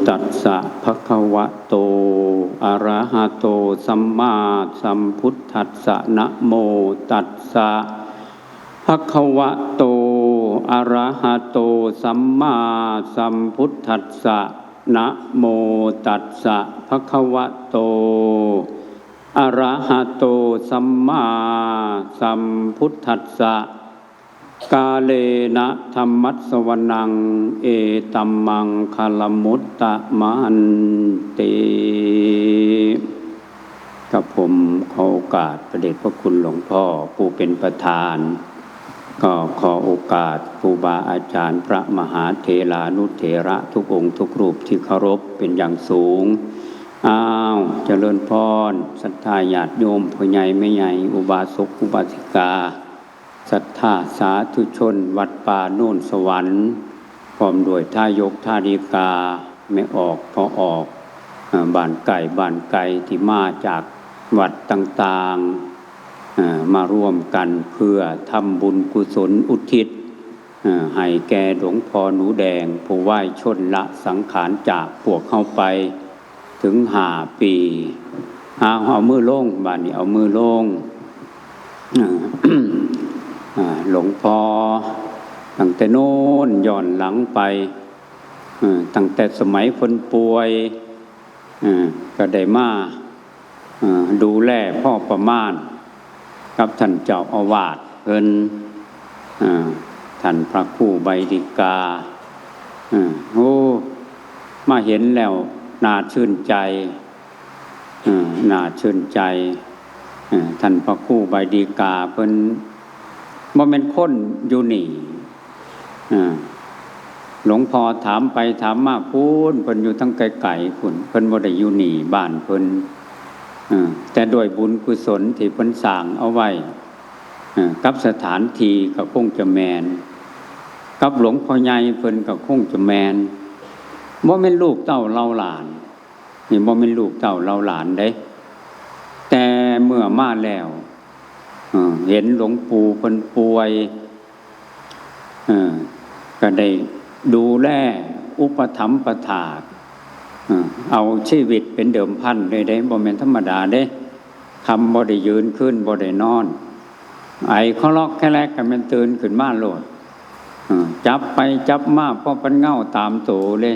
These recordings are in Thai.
ตัสสะภะคะวะโตอะระหะโตสัมมาสัมพุทธัสสะนะโมตัสสะภะคะวะโตอะระหะโตสัมมาสัมพุทธัสสะนะโมตัสสะภะคะวะโตอะระหะโตสัมมาสัมพุทธัสสะกาเลนะธัมมัสสวนังเอตัมมังคลมุตตะมันติกับผมขอโอกาสพระเดชพระคุณหลวงพ่อผู้เป็นประธานก็ขอโอกาสครูบาอาจารย์พระมหาเถรานุเถระทุกองค์ทุกรูปที่เคารพเป็นอย่างสูงเจริญพรศรัทธาญาติโยมพ่อใหญ่แม่ใหญ่อุบาสกอุบาสิกาศรัทธาสาธุชนวัดป่าโน่นสวรรค์พร้อมด้วยท่ายกท่าดีกาไม่ออกพอออกบ้านไก่ที่มาจากวัดต่างๆมาร่วมกันเพื่อทำบุญกุศลอุทิศให้แก่หลวงพ่อหนูแดงผู้ไหว้ชนละสังขารจากพวกเข้าไปถึง5 ปีเอามือลงบ้านนี้เอามือลงหลวงพ่อตั้งแต่โน้นย้อนหลังไปตั้งแต่สมัยคนป่วยก็ได้มาดูแลพ่อประมาณกับท่านเจ้าอาวาสเพิ่นท่านพระครูใบดิกามาเห็นแล้วน่าชื่นใจน่าชื่นใจท่านพระครูใบดิกาเพิ่นบ่แม่นคนอยู่นี่หลวงพ่อถามไปถามมาพูนเพิ่นอยู่ทั้งไกลๆพุ่นเพิ่นบ่ได้อยู่นี่บ้านเพิ่นแต่ด้วยบุญกุศลที่เพิ่นสร้างเอาไว้กับสถานที่ก็คงจะแม่นกับหลวงพ่อใหญ่เพิ่นก็คงจะแม่นบ่แม่นลูกเต้าเราหลานนี่บ่แม่นลูกเต้าเราหลานเด้แต่เมื่อมาแล้วเห็นหลวงปู่เพิ่นป่วยก็ได้ดูแลอุปถัมภ์ประทานเอาชีวิตเป็นเดิมพันเลยได้บ่แม่นธรรมดาเด้คำบ่ได้ยืนขึ้นบ่ได้นอนไอ้เขาล็อกแค่แรกก็มันตื่นขึ้นมาโลดจับไปจับมาพอปันเงาตามโตเลย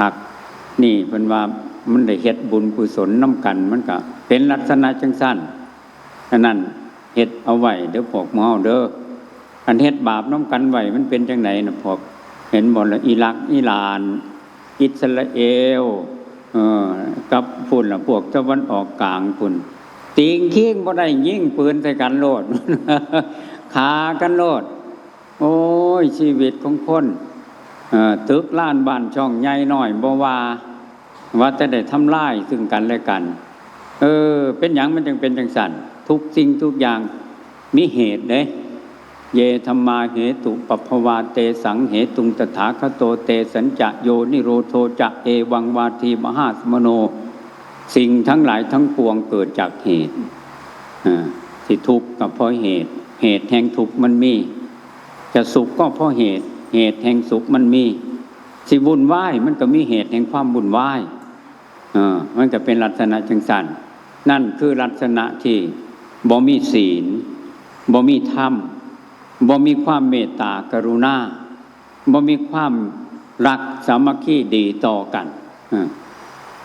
หักนี่เพิ่นว่ามันได้เฮ็ดบุญกุศลนำกันมันก็เป็นลักษณะจังซั่นฉะนั้นเฮ็ดเอาไว้เด้อพวกหมู่เฮาเด้ออันเฮ็ดบาปนำกันไว้มันเป็นจังไดน่ะพวกเห็นบ่ล่ะอิรักอิหร่านอิสราเอลกับพุ่นล่ะพวกตะวันออกกลางพุ่นติงขิงบ่ได้ยิงปืนใส่กันโลดฆ่ากันโลดโอ้ยชีวิตของคนตึกล้านบ้านช่องใหญ่น้อยบ่ว่าจะได้ทำลายซึ่งกันและกันเป็นหยังมันจึงเป็นจังซั่นทุกสิ่งทุกอย่างมีเหตุเด้เยธัมมาเหตุปัพพวาเตสังเหตุงตถาคโตเตสัญจะโยนิโรโธจะเอวังวาทีมหาสมโนสิ่งทั้งหลายทั้งปวงเกิดจากเหตุสิทุกข์ก็เพราะเหตุแห่งทุกข์มันมีจะสุขก็เพราะเหตุแห่งสุขมันมีสิวุ่นวายมันก็มีเหตุแห่งความวุ่นวายมันก็เป็นลักษณะจังซั่นนั่นคือลักษณะที่บ่มีศีลบ่มีธรรมบ่มีความเมตตากรุณาบ่มีความรักสามัคคีดีต่อกัน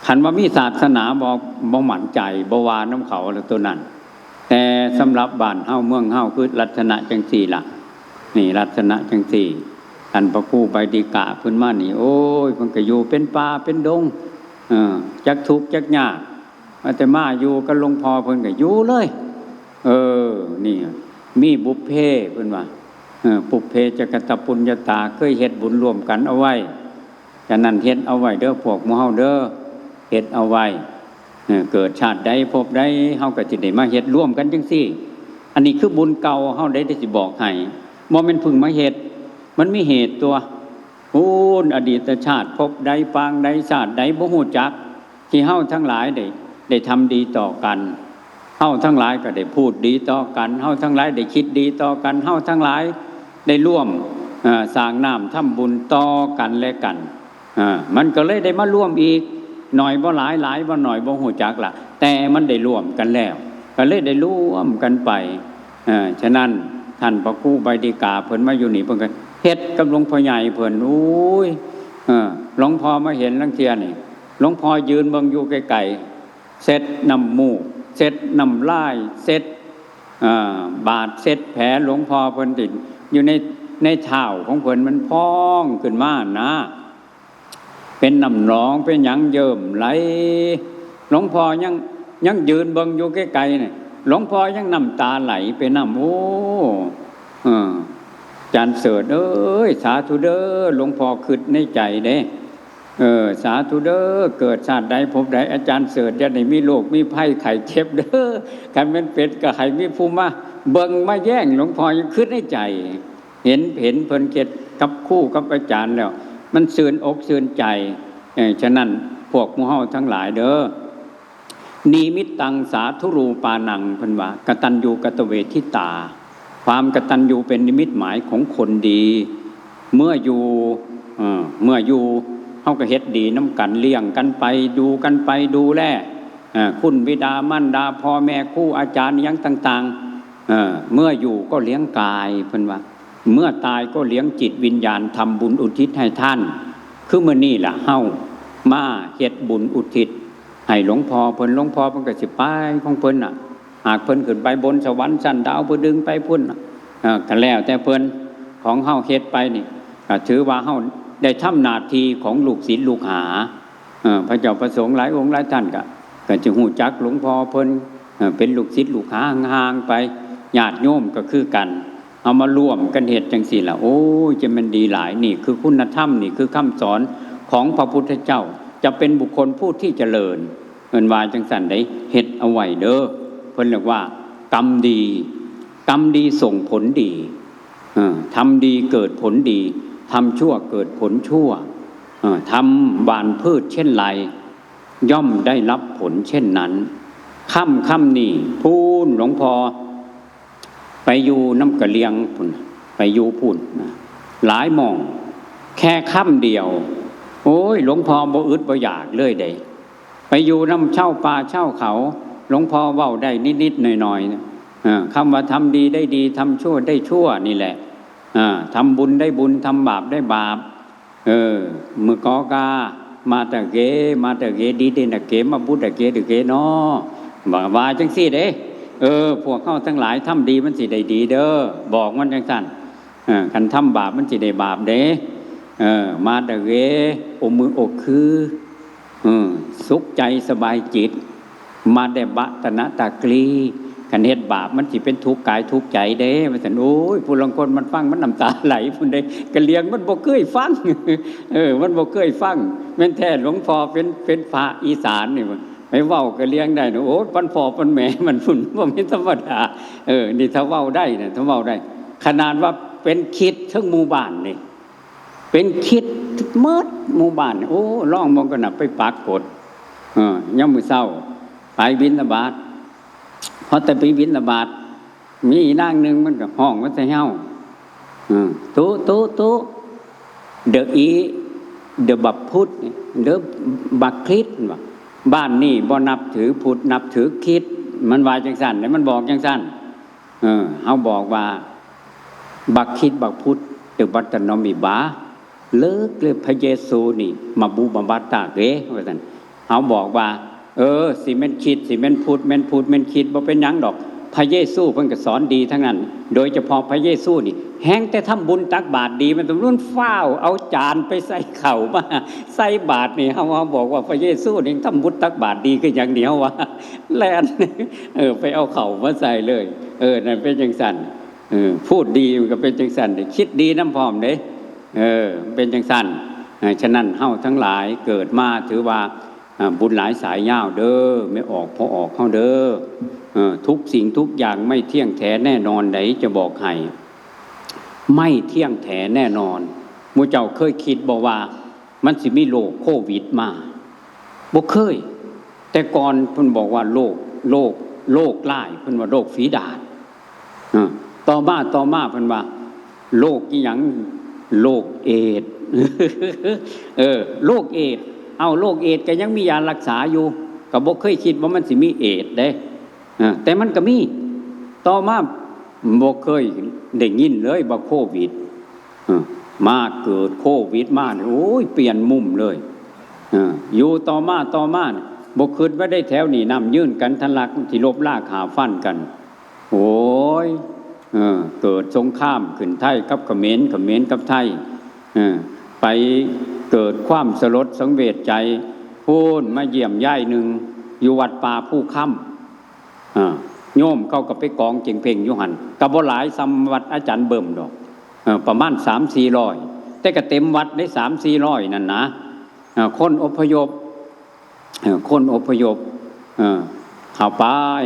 คันว่ามีศาสนาบ่หมั่นใจบ่วาน้ำเขาแล้วตัวนั้นแต่สำหรับบ้านเฮาเมืองเฮาคือลักษณะจังซี่ล่ะนี่ลักษณะจังซี่ท่านพระครูใบดิกาเพิ่นมานี่โอ้ยเพิ่นก็อยู่เป็นป่าเป็นดงจักทุกข์จักยากแต่มาอยู่กับหลวงพ่อเพิ่นก็อยู่เลยนี่มีบุพเพเพิ่นว่าปุพเพจกตปุญญาตาเคยเฮ็ดบุญร่วมกันเอาไว้ฉะนั้นเฮ็ดเอาไว้เด้อพวกหมู่เฮาเด้อเฮ็ดเอาไว้เกิดชาติใดพบใดเฮาก็สิได้มาเฮ็ดร่วมกันจังซี่อันนี้คือบุญเก่าเฮาได้สิบอกให้บ่แม่นเพิ่งมาเฮ็ดมันมีเหตุตัวอดีตชาติพบใดปางใดชาติใดบ่ฮู้จักที่เฮาทั้งหลายได้ทำดีต่อกันเฮาทั้งหลายก็ได้พูดดีต่อกันเฮาทั้งหลายได้คิดดีต่อกันเฮาทั้งหลายได้ร่วมสร้างน้ำทำบุญต่อกันและกัน มันก็เลยได้มาร่วมอีกหน่อยบ่หลายหลายบ่หน่อยบ่หูจักล่ะแต่มันได้ร่วมกันแล้วก็เลยได้ร่วมกันไปฉะนั้นท่านพระครูใบดิกาเพิ่นมาอยู่นี่เพิ่นก็เฮ็ดกับหลวงพ่อใหญ่เพิ่นอุ้ยหลวงพ่อมาเห็นลังเทียนี่หลวงพ่อยืนเบิ่งอยู่ไกลๆเสร็จน้ำมูกเสร็จน้ำลายเสร็จบาดเสร็จแผลหลวงพ่อเพิ่นติดอยู่ในเท้าของเพิ่นมันพองขึ้นมานะเป็นน้ำหนองเป็นหยังเยิ้มไหลหลวงพ่อยังยืนเบิ่งอยู่ไกลๆนี่หลวงพ่อยังน้ำตาไหลไปน้ำโอ้จารย์เสิร์ชสาธุเด้อหลวงพ่อคิดในใจเด้สาธุเด้อเกิดชาติใดพบใดอาจารย์เสิร์ชจะได้มีโรคมีภัยไข้เจ็บเด้อคันเป็นเป็ดก็ให้มีผู้มาเบิ่งมาแย่งหลวงพ่อยังคิดในใจเห็นเพิ่นเก็ดกับคู่กับอาจารย์แล้วมันซื่นอกซื่นใจฉะนั้นพวกหมู่เฮาทั้งหลายเด้อนิมิตตังสาธุรูปานังเพิ่นว่ากตัญญูกตเวทิตาความกตัญญูเป็นนิมิตหมายของคนดีเมื่ออยู่เฮาก็เฮ็ดดีน้ำกันเลี้ยงกันไปดูกันไปดูแลคุณบิดามารดาพ่อแม่ครูอาจารย์ยังต่างๆเมื่ออยู่ก็เลี้ยงกายเพิ่นว่าเมื่อตายก็เลี้ยงจิตวิญญาณทำบุญอุทิศให้ท่านคือมื้อนี้ล่ะเฮามาเฮ็ดบุญอุทิศให้หลวงพ่อเพิ่นก็สิไปของเพิ่นน่ะหากเพิ่นขึ้นไปบนสวรรค์ชั้นดาวเพิ่นดึงไปพุ่นก็แล้วแต่เพิ่นของเฮาเฮ็ดไปนี่ถือว่าเฮาได้ทำหน้าที่ของลูกศิษย์ลูกหาพระเจ้าประสงค์หลายองค์หลายท่านก็จะฮู้จักหลวงพ่อเพิ่นเป็นลูกศิษย์ลูกหาห่างๆไปญาติโยมก็คือกันเอามาร่วมกันเฮ็ดจังซี่ล่ะโอ้ยจะมันดีหลายนี่คือคุณธรรมนี่คือคำสอนของพระพุทธเจ้าจะเป็นบุคคลผู้ที่เจริญเอิ้นว่าจังซั่นได้เฮ็ดเอาไว้เด้อเพิ่นเรียกว่ากรรมดีส่งผลดีทำดีเกิดผลดีทำชั่วเกิดผลชั่วทำหว่านพืชเช่นไรย่อมได้รับผลเช่นนั้นค่ำนี่พูนหลวงพ่อไปอยู่น้ำกะเลียงพุ่นไปอยู่พุ่นหลายหม่องแค่ค่ำเดียวโอ้ยหลวงพ่อบ่อึดบ่อยากเลยเด้ไปอยู่น้ำเช่าป่าเช่าเขาหลวงพ่อเว้าได้นิดๆหน่อยๆคำว่าทำดีได้ดีทำชั่วได้ชั่วนี่แหละทำบุญได้บุญทำบาปได้บาปมือกอกามาตะเกดีเดนะเกมาบุตะเกดึเกเนาะว่าจังซี่เด้พวกเขาทั้งหลายทำดีมันสิได้ดีเด้อบอกมันจังซั่นคันทำบาปมันสิได้บาปเด้มาตะเกอมืออกคือสุขใจสบายจิตมาได้บะตนะตะกรีคันเฮ็ดบาปมันสิเป็นทุกข์กายทุกข์ใจเด้ว่าซั่นโอ้ยผู้ลางคนมันฟังมันน้ำตาไหลพุ่นเด้กะเลียงมันบ่เคยฟังมันบ่เคยฟังแม่นแท้หลวงพ่อเป็นพระอีสานนี่ไปเว้ากะเลียงได้โอ้ปันพ่อปันแม่มันพุ่นบ่แม่นธรรมดานี่ถ้าเว้าได้น่ะถ้าเว้าได้ขนาดว่าเป็นคิดทั้งหมู่บ้านนี่เป็นคิดหมดหมู่บ้านโอ้ร้องมองกันน่ะไปปากกดยามมื้อเช้าไปบิณฑบาตพอแต่ไปบิณฑบาตมีนางหนึ่งมันก็ห้องมันใส่เฮาตู้เดอะบับพุทธเดอะบักคริสว่าบ้านนี่บ่นับถือพุทธนับถือคริสต์มันว่าจังซั่นแล้วมันบอกจังซั่นเฮาบอกว่าบักคริสต์บักพุทธเดอะบัตตนอมิบาเลิกเลยพระเยซูนี่มาบูบำบัดตาเกว่าซั่นเฮาบอกว่าสิแม่นคิดสิแม่นพูดแม่นคิดบ่เป็นหยังดอกพระเยซูเพิ่นก็สอนดีทั้งนั้นโดยเฉพาะพระเยซูนี่แฮงแต่ทำบุญตักบาตรดีมันต้องรุ่นฟ้าวเอาจานไปใส่เข่ามาใส่บาตรนี่เฮาบอกว่าพระเยซูนี่ทำบุญตักบาตรดีคืออย่างเดียวว่าแล่นไปเอาเข่ามาใส่เลยนั่นเป็นจังซั่นพูดดีมันก็เป็นจังซั่นคิดดีนำพร้อมเด้เป็นจังซั่นฉะนั้นเฮาทั้งหลายเกิดมาถือว่าบุญหลายสายยาวเด้อไม่ออกพอออกเข้าเด้อทุกสิ่งทุกอย่างไม่เที่ยงแท้แน่นอนไหนจะบอกให้ไม่เที่ยงแท้แน่นอนหมู่เจ้าเคยคิดบอกว่ามันสิมีโรคโควิดมาบ่เคยแต่ก่อนเพิ่นบอกว่าโรคร้ายเพิ่นว่าโรคฝีดาษต่อมาเพิ่นว่าโรคอีหยังโรคเอดส์ โรคเอดส์เอาโรคเอดส์ก็ยังมียารักษาอยู่ก็บ่เคยคิดว่ามันสิมีเอดส์เด้แต่มันก็มีต่อมาบ่เคยได้ยินเลยว่าโควิดมาเกิดโควิดมาโอ้ยเปลี่ยนมุมเลยอยู่ต่อมาบ่คิดว่าได้แถวนี้นำยื่นกันทะลักที่ลบล่าขาฟันกันโอ้ยเกิดสงครามขึ้นไทยกับเขมรกับไทยไปเกิดความสลดสังเวชใจพูนมาเยี่ยมย่ายหนึ่งอยู่วัดป่าผู้ค่ำโยมเขาก็ไปกองเจงเพ่งอยู่หันกับบ่หลายซ้ำวัดอาจารย์เบิ่มดอกประมาณ 3-400แต่ก็เต็มวัดได้ 3-400นั่นนะคนอพยพเข้าไป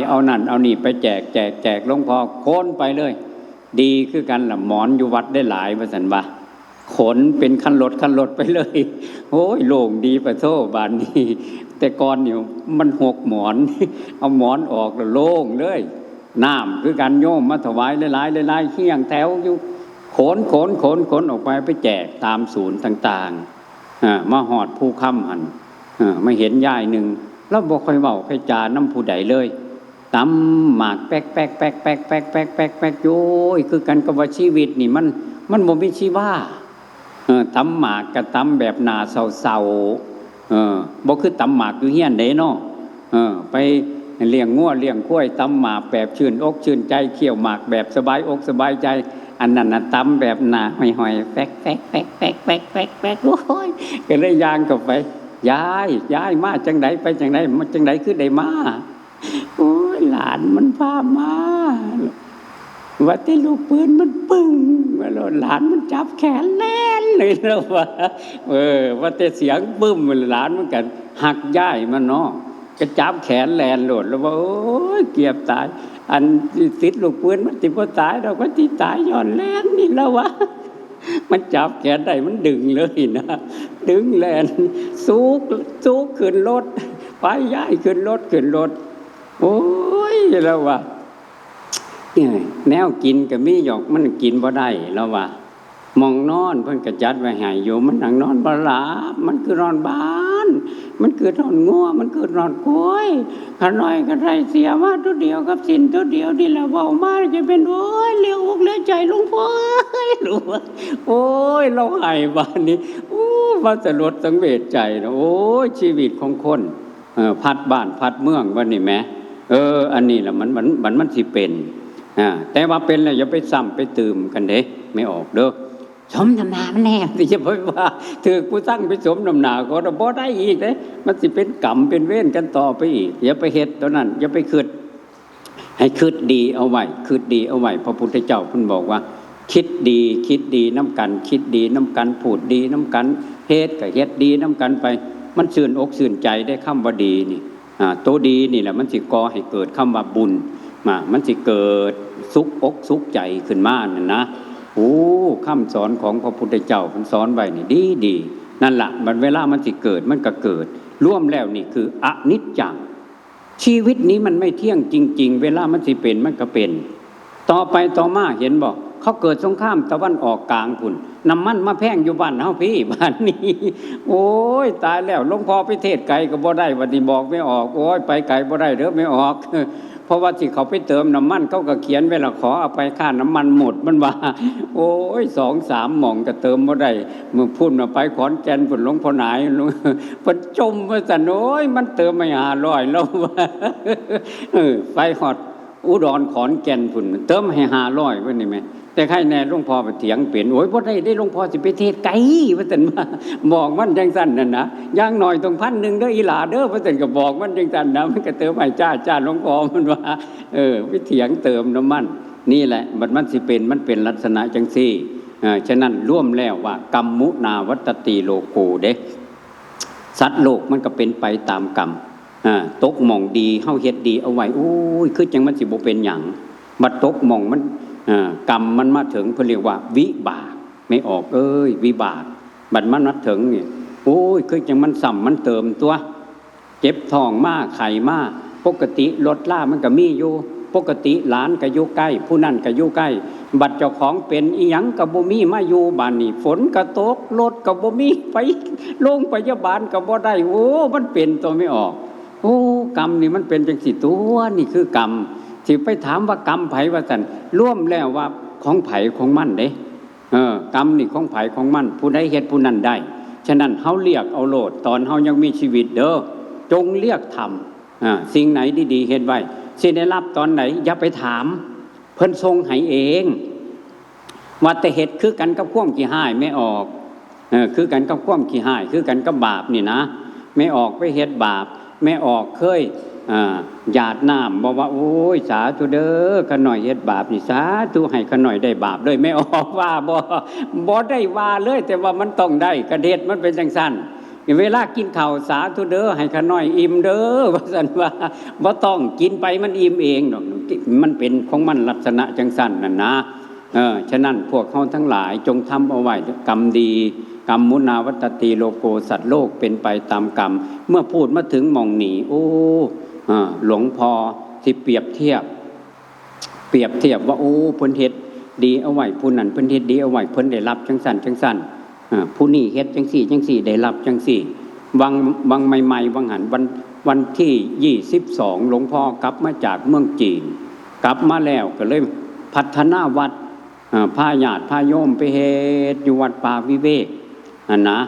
เอานั่นเอานี่ไปแจกหลวงพ่อโคนไปเลยดีคือกันล่ะหมอนอยู่วัดได้หลายว่าซั่นว่าขนเป็นคันรถไปเลยโอ้ยโล่งดีปะโทบานนี้แต่ก่อนเนี่ยมันหกหมอนเอาหมอนออกแล้วโล่งเลยน้ำคือการโยมมาถวายหลายเฮี้ยงแถวอยู่ขนออกไปแจกตามศูนย์ต่างๆมาหอดผู้ค้ำหันมาเห็นยายหนึ่งแล้วบอกค่อยเว้าค่อยจาน้ำผู้ใดเลยตำหมากแป๊กโย้ยคือกันกับว่าชีวิตนี่มันบ่มีชีวาตำหมากกับตำแบบหนาเศร้าบ่คือตำหมากอยู่เฮียนเด้เนาะไปเลี้ยงงัวเลี้ยงควายตำหมากแบบชื่นอกชื่นใจเคี่ยวหมากแบบสบายอกสบายใจอันนั้นน่ะตำแบบหนาหอยแป๊กโอ้ยก็เลยย่างเข้าไปยายมาจังไดไปจังไดมาจังไดคือได้มาโอ้ยหลานมันพามาว่าแต่ลูกปืนมันปึ้งว่าหลานมันจับแขนแล่นเลยแล้วว่าว่าแต่เสียงปึ้มหลานมันกันหักย่ายมันเนาะก็จับแขนแลนโหลดแล้วว่าโอ้ยเกียบตายอันติดลูกปืนมันติดบ่ตายเราก็ที่ตายย้อนแลนนี่แล้ววะมันจับแขนได้มันดึงเลยนะดึงแลนสูกขึ้นรถไปย้ายขึ้นรถโอ้ยแล้ววะแนวกินก็มีหยอกมันกินบ่ได้แล้วว่ามองนอนเพิ่นกระจัดไว้ให้อยู่มันนั่งนอนบ่หลับมันคือนอนบ้านมันคือนอนงัวมันคือนอนกล้วยขาน้อยก็ได้เสียมาตัวเดียวกับสินตัวเดียวนี่แหละเว้ามาจะเป็นโอ้ยเลี้ยวอกเลี้ยวใจหลวงพ่อรู้ว่าโอ้ยเราให้บ้านนี้โอ้ว่าจะลดสังเวชใจนะโอ้ยชีวิตของคนพัดบ้านพัดเมืองวันนี้แม้อันนี้แหละมันสิเป็นแต่ว่าเป็นแล้วอย่าไปซ้ำไปตื่มกันเด้ไม่ออกเด้อสมน้ำหนามันแน่ที่จะพูดว่าถือกูตั้งไปสมน้ำหนาก็บ่ได้อีกเด้มันสิเป็นกรรมเป็นเวรกันต่อไปอีกอย่าไปเฮ็ดตัวนั้นอย่าไปคิดให้คิดดีเอาไว้พระพุทธเจ้าเพิ่นบอกว่าคิดดีน้ำกันคิดดีน้ำกันพูดดีน้ำกันเฮ็ดก็เฮ็ดดีน้ำกันไปมันชื่นอกชื่นใจได้คำว่าดีนี่ตัวดีนี่แหละมันสิก่อให้เกิดคำว่าบุญมันสิเกิดสุขอกสุขใจขึ้นมานั่นนะโอ้คำสอนของพระพุทธเจ้าเพิ่นสอนไว้นี่ดีนั่นล่ะมันเวลามันสิเกิดมันก็เกิดร่วมแล้วนี่คืออนิจจังชีวิตนี้มันไม่เที่ยงจริงๆเวลามันสิเป็นมันก็เป็นต่อไปต่อมาเห็นบอกเขาเกิดสงครามตะวันออกกลางพุ่นน้ำมันมาแพงอยู่บ้านเฮาพี่บ้านนี้โอ้ยตายแล้วหลวงพ่อไปเทศไกลก็บ่ได้วันนี้บอกไม่ออกโอ้ยไปไกลบ่ได้เด้อไม่ออกเพราะว่าที่เขาไปเติมน้ำมันเขาก็เขียนไว้ละขอเอาไปค่าน้ำมันหมดมันว่าโอ้ย2-3 หม่องก็เติมบ่ได้มึงพูดมาไปขอนแก่นพุ่นหลวงพ่อหนายเพิ่นจมว่าซั่นโอ้ยมันเติมไม่500แล้วว่าไปฮอดอุดรขอนแก่นพุ่นเติมให้500ว่านี่แม่แต่ใครแน่หลวงพ่อไปเถียงเปลี่ยนโอ้ยบ่ได้หลวงพ่อสิไปเทศไกลว่าซั่นว่าบอกมันจังซั่นนั่นนะอย่างน้อยต้อง1,000เด้ออีหลาเด้อว่าซั่นก็บอกมันจังซั่นนะมันก็เติมให้จ้าหลวงพ่อมันว่าไปเถียงเติมน้ำมันนี่แหละมันสิเป็นมันเป็นลักษณะจังซี่ฉะนั้นร่วมแล้วว่ากรรมมุนาวัตติโลโกเด้สัตว์โลกมันก็เป็นไปตามกรรมตกหม่องดีเฮาเฮ็ดดีเอาไว้โอ้ยคือจังมันสิบ่เป็นหยังบัดตกหม่องมันกรรมมันมาถึงเพิ่นเรียกว่าวิบากไม่ออกวิบากบัดมันมาถึงนี่โอ้ยคือจังมันซ้ำมันเติมตัวเจ็บท้องมาไข้มาปกติรถล่ามันก็มีอยู่ปกติหลานก็อยู่ใกล้ผู้นั่นก็อยู่ใกล้ บัดเจ้าของเป็นอีหยังกับบ่มีมาอยู่บ้านนี่ฝนก็ตกรถก็บ่มีไปโรงพยาบาลก็บ่ได้โอ้มันเป็นตัวไม่ออกโอ้กรรมนี่มันเป็นจังสิตัวนี่คือกรรมสิไปถามว่ากรรมไผว่าซั่นร่วมแล้วว่าของไผของมันเด้กรรมนี่ของไผของมันผู้ใดเฮ็ดผู้นั้นได้ฉะนั้นเฮาเรียกเอาโลดตอนเฮายังมีชีวิตเด้อจงเรียกทำสิ่งไหนดีๆเฮ็ดไว้สิได้รับตอนไหนอย่าไปถามเพิ่นทรงให้เองว่าแต่เฮ็ดคือกันกับความขี้หายไม่ออกคือกันกับความขี้หายคือกันกับบาปนี่นะไม่ออกไปเฮ็ดบาปไม่ออกเคยหยาดน้ำบอกว่าโอ้ยสาธุเด้อขน่อยเฮ็ดบาปนี่สาธุให้ขน่อยได้บาปเลยไม่ออกว่าบ่ได้ว่าเลยแต่ว่ามันต้องได้กระเด็ดมันเป็นจังซั่นเวลากินข้าวสาธุเด้อให้ขน่อยอิ่มเด้อว่าซั่นว่าบ่ต้องกินไปมันอิ่มเองดอกมันเป็นของมันลักษณะจังซั่นนั่นนะฉะนั้นพวกเขาทั้งหลายจงทำเอาไว้กรรมดีกรรมมุนาวัตติโลโกสัตว์โลกเป็นไปตามกรรมเมื่อพูดมาถึงมองหนีโอ้หลวงพ่อที่เปรียบเทียบว่าโอ้เพิ่นเฮ็ดดีเอาไว้ผู้นั้นเพิ่นเฮ็ดดีเอาไว้เพิ่นได้รับจังสั่นผู้นี้เฮ็ดจังสี่ได้รับจังสี่วังใหม่ๆวังหันวันที่22หลวงพ่อกลับมาจากเมืองจีนกลับมาแล้วก็เลยพัฒนาวัดพาญาติพาโยมไปเฮ็ดอยู่วัดป่าวิเวกนะ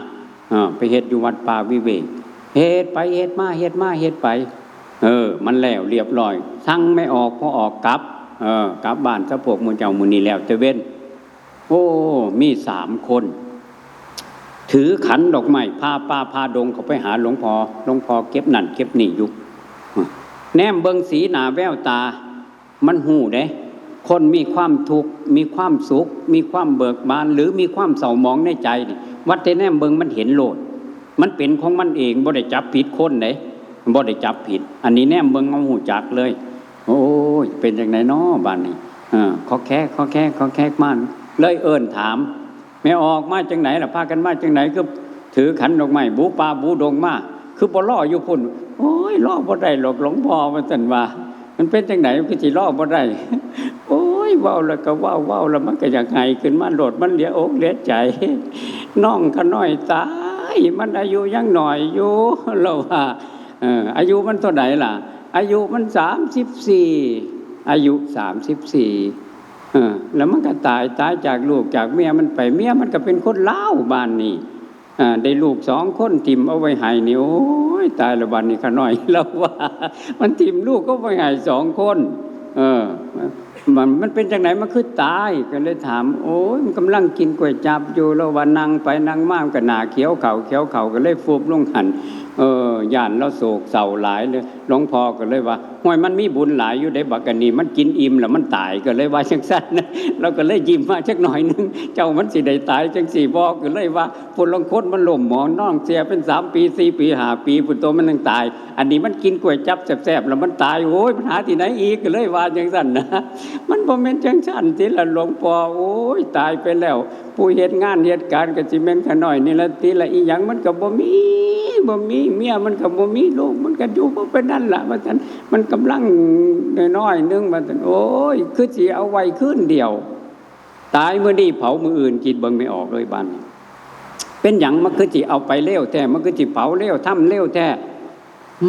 ไปเฮ็ดอยู่วัดป่าวิเวกเฮ็ดไปเฮ็ดไปมันแล้วเรียบร้อยสั่งไม่ออกพอออกกลับบ้านซะพวกหมู่เจ้าหมู่นี้แล้วแต่เว้นโอ้มี3คนถือขันดอกไม้พาป่าพาดงเขาไปหาหลวงพ่อเก็บนั่นเก็บนี่อยู่แนมเบิ่งสีหน้าแววตามันหู้เด้คนมีความทุกข์มีความสุขมีความเบิกบานหรือมีความเศร้าหมองในใจนี่วัดแต่แนมเบิ่งมันเห็นโลดมันเป็นของมันเองบ่ได้จับผิดคนเด้บ่ได้จับผิดอันนี้แนมเบิ่งเอาหูจักเลยโอ้ยเป็นจังได๋น้อบ้านนี้ขอแค่มาเลยเอิ้นถามแม่ออกมาจังไหนล่ะพากันมาจังไหนคือถือขันดอกไม้บูป่าบูดงมาคือบ่ล้ออยู่พุ่นโอ้ยล้อบ่ได้หรอกหลวงพ่อว่าซั่นว่ามันเป็นจังไหนคือสิล้อบ่ได้โอ้ยเว้าแล้วก็เว้าแล้วมันก็อยากไห้ขึ้นมาโลดมันเหลียอกเหลียใจน้องก็น้อยตายมันอายุยังหน่อยอยู่เราว่าอายุมันเท่าไหร่ล่ะอายุมัน34อายุ34แล้วมันก็ตายจากลูกจากเมียมันไปเมียมันก็เป็นคนลาวบ้านนี้ได้ลูก2คนทิ่มเอาไว้ให้นี่โอ้ยตายละบัดนี้ขน้อยแล้วว่ามันทิ่มลูกก็ไว้ให้2คนมันเป็นจังไหนมันคือตายก็เลยถามโอ้ยมันกำลังกินก๋วยจั๊บอยู่แล้วว่านั่งไปนั่งมาก็หน้าเขียวเข่าก็เลยฟูบลงหันย่านแล้วโศกเศร้าหลายเลยหลวงพ่อก็เลยว่าห้วยมันมีบุญหลายอยู่ได้บักกันนี่มันกินอิ่มแล้วมันตายก็เลยว่าจังซั่นนะเราก็เลยยิ้มมาจักหน่อยนึงเจ้ามันสิได้ตายจังสี่บ่ก็เลยว่าพุ่นลงคดมันล่มหมอนน้องเสียเป็น3ปี4ปี5ปีพุ่นโตมันยังตายอันนี้มันกินก๋วยจั๊บแซ่บๆแล้วมันตายโอ้ยปัญหาที่ไหนอีกก็เลยว่าจังซั่นนะมันบ่แม่นจังซั่นติล่ะหลวงพ่อโอ้ยตายไปแล้วผู้เฮ็ดงานเฮ็ดการก็สิแม่นขน้อยนี่ละติละอีหยังมันก็บ่มีเมียมันก็บ่มีลูกมันก็อยู่บ่เป็นนั่นล่ะว่าซั่นมันกำลังน้อยๆนึงว่าซั่นโอ้ยคือสิเอาไว้คืนเดียวตายมื้อนี้เผามื้ออื่นคิดเบิ่งไม่ออกเลยบ้านนี้เป็นหยังมันคือสิเอาไปเร็วแท้มันคือสิเผาเร็วทำเร็วแท้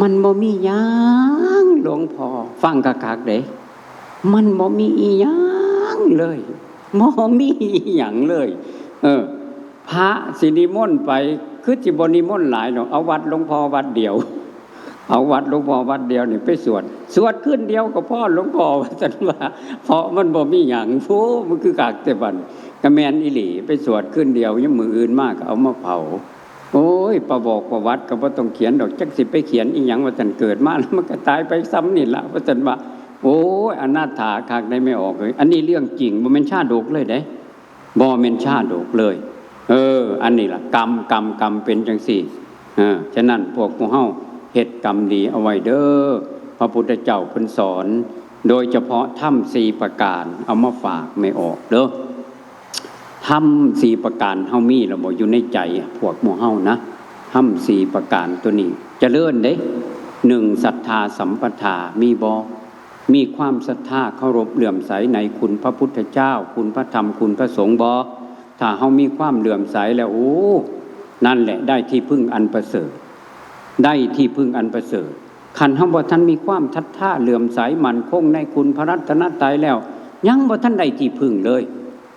มันบ่มีหยังหลวงพ่อฟังคักๆเด้มันบ่มีอีหยังเลยบ่มีอีหยังเลยพระสินิมนต์ไปคือสิบ่นิมนต์หลายดอกเอาวัดหลวงพ่อวัดเดียวเอาวัดหลวงพ่อวัดเดียวนี่ไปสวดคืนเดียวก็พอหลวงพ่อว่าซั่นว่าเพราะมันบ่มีหยังโธ่มันคือกากแต่บัดก็แม่นอีหลีไปสวดคืนเดียวยังมื้ออื่นมาก็เอามาเผาโอ้ยประบอกประวัติก็บ่ต้องเขียนดอกจักสิไปเขียนอีหยังว่าซั่นเกิดมาแล้วมันก็ตายไปซ้ำนี่ล่ะว่าซั่นว่าโอ้ยอนาถาคักได้ไม่ออกเลยอันนี้เรื่องจริงบ่แม่นชาดกเลยเด้บ่แม่นชาดกเลยอันนี้ล่ะกรรมเป็นจังซี่ฉะนั้นพวกหมู่เฮาเฮ็ดกรรมดีเอาไว้เด้อพระพุทธเจ้าเพิ่นสอนโดยเฉพาะธรรม4ประการเอามาฝากไม่ออกเด้อธรรม4ประการเฮามีแล้วบ่อยู่ในใจพวกหมู่เฮานะธรรม4ประการตัวนี้เจริญเด้1ศรัทธาสัมปทามีบ่ มีความศรัทธาเคารพเลื่อมใสในคุณพระพุทธเจ้าคุณพระธรรมคุณพระสงฆ์บ่ถ้าเฮามีความเลื่อมใสแล้วโอ้นั่นแหละได้ที่พึ่งอันประเสริฐได้ที่พึ่งอันประเสริฐคันเฮาบ่ทันมีความศรัทธาเลื่อมใสมั่นคงในคุณพระรัตนตรัยแล้วยังบ่ทันได้ที่พึ่งเลย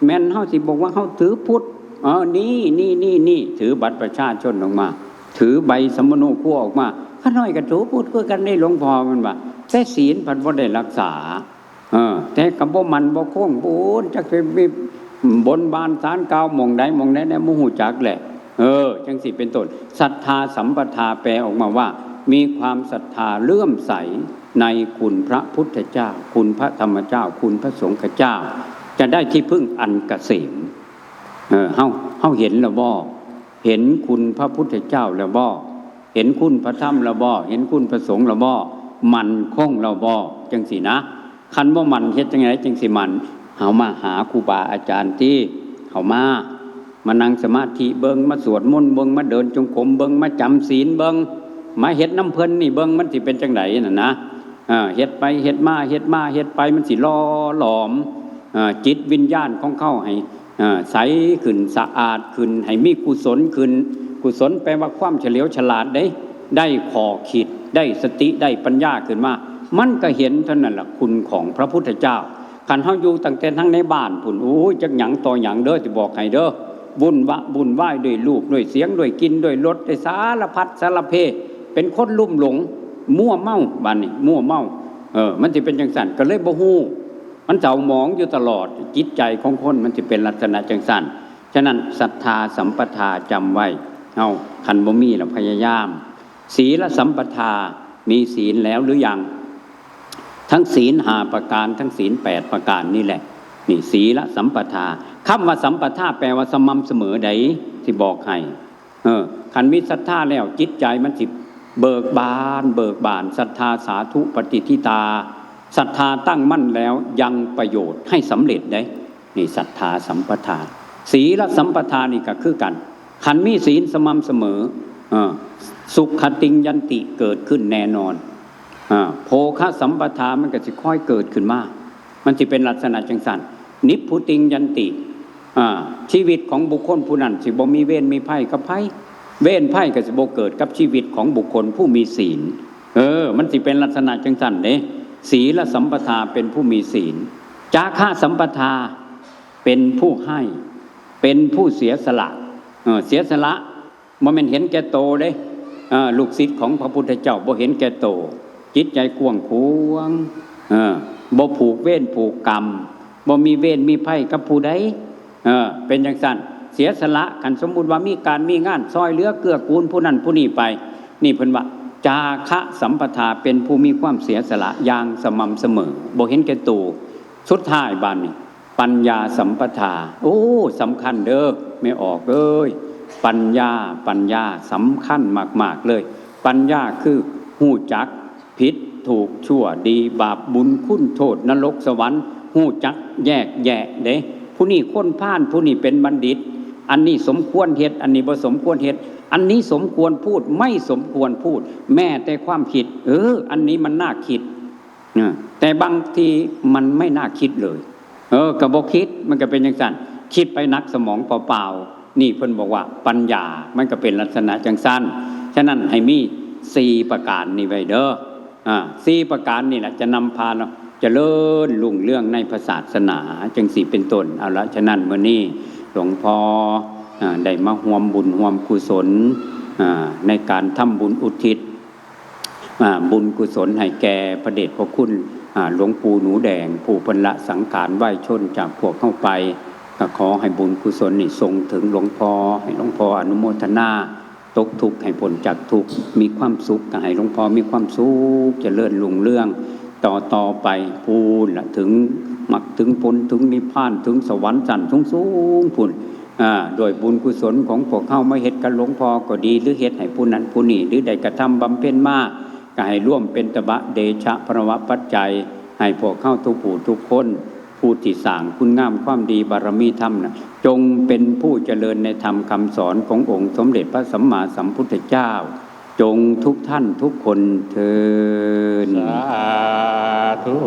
แม้นเฮาสิบอกว่าเฮาถือพุทธนี่ถือบัตรประชาชนออกมาถือใบสมโนครัวออกมาข้าน้อยก็ถือพุทธคือกันได้หลวงพ่อมันว่าแต่ศีลพันบ่ได้รักษาแต่กับบ่มันบ่คงปูนจักไปบนบานศาลกล่าวหม่องใดหม่องใดแน่บ่ฮู้จักแหละจังสิเป็นต้นศรัทธาสัมปทาแปลออกมาว่ามีความศรัทธาเลื่อมใสในคุณพระพุทธเจ้าคุณพระธรรมเจ้าคุณพระสงฆ์เจ้าจะได้ที่พึ่งอันเกษมเฮาเห็นแล้วบ่เห็นคุณพระพุทธเจ้าแล้วบ่เห็นคุณพระธรรมแล้วบ่เห็นคุณพระสงฆ์แล้วบ่มันคงแล้วบ่จังสินะคันบ่มันเฮ็ดจังได๋จังสิมันเฮามาหาครูบาอาจารย์ที่เขามานั่งสมาธิเบิ่งมาสวดมนต์เบิ่งมาเดินจงกรมเบิ่งมาจำศีลเบิ่งมาเฮ็ดน้ำเพิ่นนี่เบิ่งมันสิเป็นจังได๋น่ะนะเฮ็ดไปเฮ็ดมาเฮ็ดไปมันสิล่อหลอมจิตวิญญาณของเขาให้ใสขึ้นสะอาดขึ้นให้มีกุศลขึ้นกุศลแปลว่าความเฉลียวฉลาดได้ขอคิดได้สติได้ปัญญาขึ้นมามันก็เห็นเท่านั้นแหละคุณของพระพุทธเจ้าคันเฮาอยู่ตั้งแต่ทั้งในบ้านพุ่นโอ้ยจักหยังต่อหยังเด้อสิบอกให้เด้อบุญไหว้ด้วยลูกด้วยเสียงด้วยกินด้วยรสด้วยสารพัดสารเพเป็นคนลุ่มหลงมั่วเมาบัดนี้มั่วเมามันสิเป็นจังซั่นก็เลยบ่ฮู้มันเจ้าหมองอยู่ตลอดจิตใจของคนมันสิเป็นลักษณะจังซั่นฉะนั้นศรัทธาสัมปทาจำไว้เอาคันบ่มีแล้วพยายามศีลสัมปทามีศีลแล้วหรือยังทั้งศีล5ประการทั้งศีล8ประการนี่แหละนี่ศีลสัมปทาคำว่าสัมปทาแปลว่าสม่ำเสมอใดที่บอกให้คันมีศรัทธาแล้วจิตใจมันสิเบิกบานศรัทธาสาธุปฏิทิตาศรัทธาตั้งมั่นแล้วยังประโยชน์ให้สำเร็จได้นี่ศรัทธาสัมปทาศีลสัมปทานี่ก็คือกันคันมีศีลสม่ำเสมอสุขติงยันติเกิดขึ้นแน่นอนโภคสัมปทามันก็จะค่อยเกิดขึ้นมามันจะเป็นลักษณะจังสันนิพพุติงยันติชีวิตของบุคคลผู้นั้นสิบ่มีเวรมีภัยกับภัยเวรภัยก็สิบ่เกิดกับชีวิตของบุคคลผู้มีศีลมันสิเป็นลักษณะจังสันเด้ศีลสัมปทาเป็นผู้มีศีลจาคะสัมปทาเป็นผู้ให้เป็นผู้เสียสละเสียสละบ่แม่นเห็นแก่โตเด้ลูกศิษย์ของพระพุทธเจ้าบ่เห็นแก่โตจิตใจกว้างขวางบ่ผูกเวรผูกกรรมบ่มีเวรมีภัยกับผู้ใดเป็นจังซั่นเสียสละคันสมมุติว่ามีการมีงานซอยเหลือเกื้อกูลผู้นั้นผู้นี้ไปนี่เพิ่นว่าจาคะสัมปทาเป็นผู้มีความเสียสละอย่างสม่ำเสมอบ่เห็นแก่ตัวสุดท้ายบัดนี้ปัญญาสัมปทาโอ้สำคัญเด้อไม่ออกเอ้ยปัญญาสำคัญมากๆเลยปัญญาคือฮู้จักผิดถูกชั่วดีบาปบุญคุณโทษนรกสวรรค์ฮู้จักแยกแยะเด้ผู้นี้คนพาลผู้นี้เป็นบัณฑิตอันนี้สมควรเฮ็ดอันนี้บ่สมควรเฮ็ดอันนี้สมควรพูดไม่สมควรพูดแม้แต่ความคิดอันนี้มันน่าคิดแต่บางทีมันไม่น่าคิดเลยก็บ่คิดมันก็เป็นจังซั่นคิดไปนักสมองเปล่าๆนี่เพิ่นบอกว่าปัญญามันก็เป็นลักษณะจังซั่นฉะนั้นให้มี4ประการนี้ไว้เด้อ4ประการนี่แหละจะนำพาเราเจริญรุ่งเรืองในศาสนาจังสิเป็นต้นเอาละฉะนั้นมื้อนี้หลวงพ่อได้มาร่วมบุญร่วมกุศลในการทำบุญอุทิศบุญกุศลให้แก่พระเดชพระคุณหลวงปู่หนูแดงผู้เพิ่นละสังขารไหว้ชนจากพวกเข้าไปก็ขอให้บุญกุศลนี่ส่งถึงหลวงพ่อให้หลวงพ่ออนุโมทนาตกทุกข์ให้พ้นจากทุกข์มีความสุขก็ให้หลวงพ่อมีความสุขเจริญรุ่งเรืองต่อไปพูนละถึงมรรคถึงผลถึงนิพพานถึงสวรรค์ชั้นสูงพุ่นโดยบุญกุศลของพวกเฮามาเฮ็ดกับหลวงพ่อก็ดีหรือเฮ็ดให้ผู้นั้นผู้นี้หรือได้กระทำบำเพ็ญมาก็ให้ร่วมเป็นตบะเดชะพระวะปัจจัยให้พวกเฮาทุกผู้ทุกคนผู้ที่สร้างคุณงามความดีบารมีธรรมนะจงเป็นผู้เจริญในธรรมคำสอนขององค์สมเด็จพระสัมมาสัมพุทธเจ้าจ จงทุกท่านทุกคนเทิน สาธุ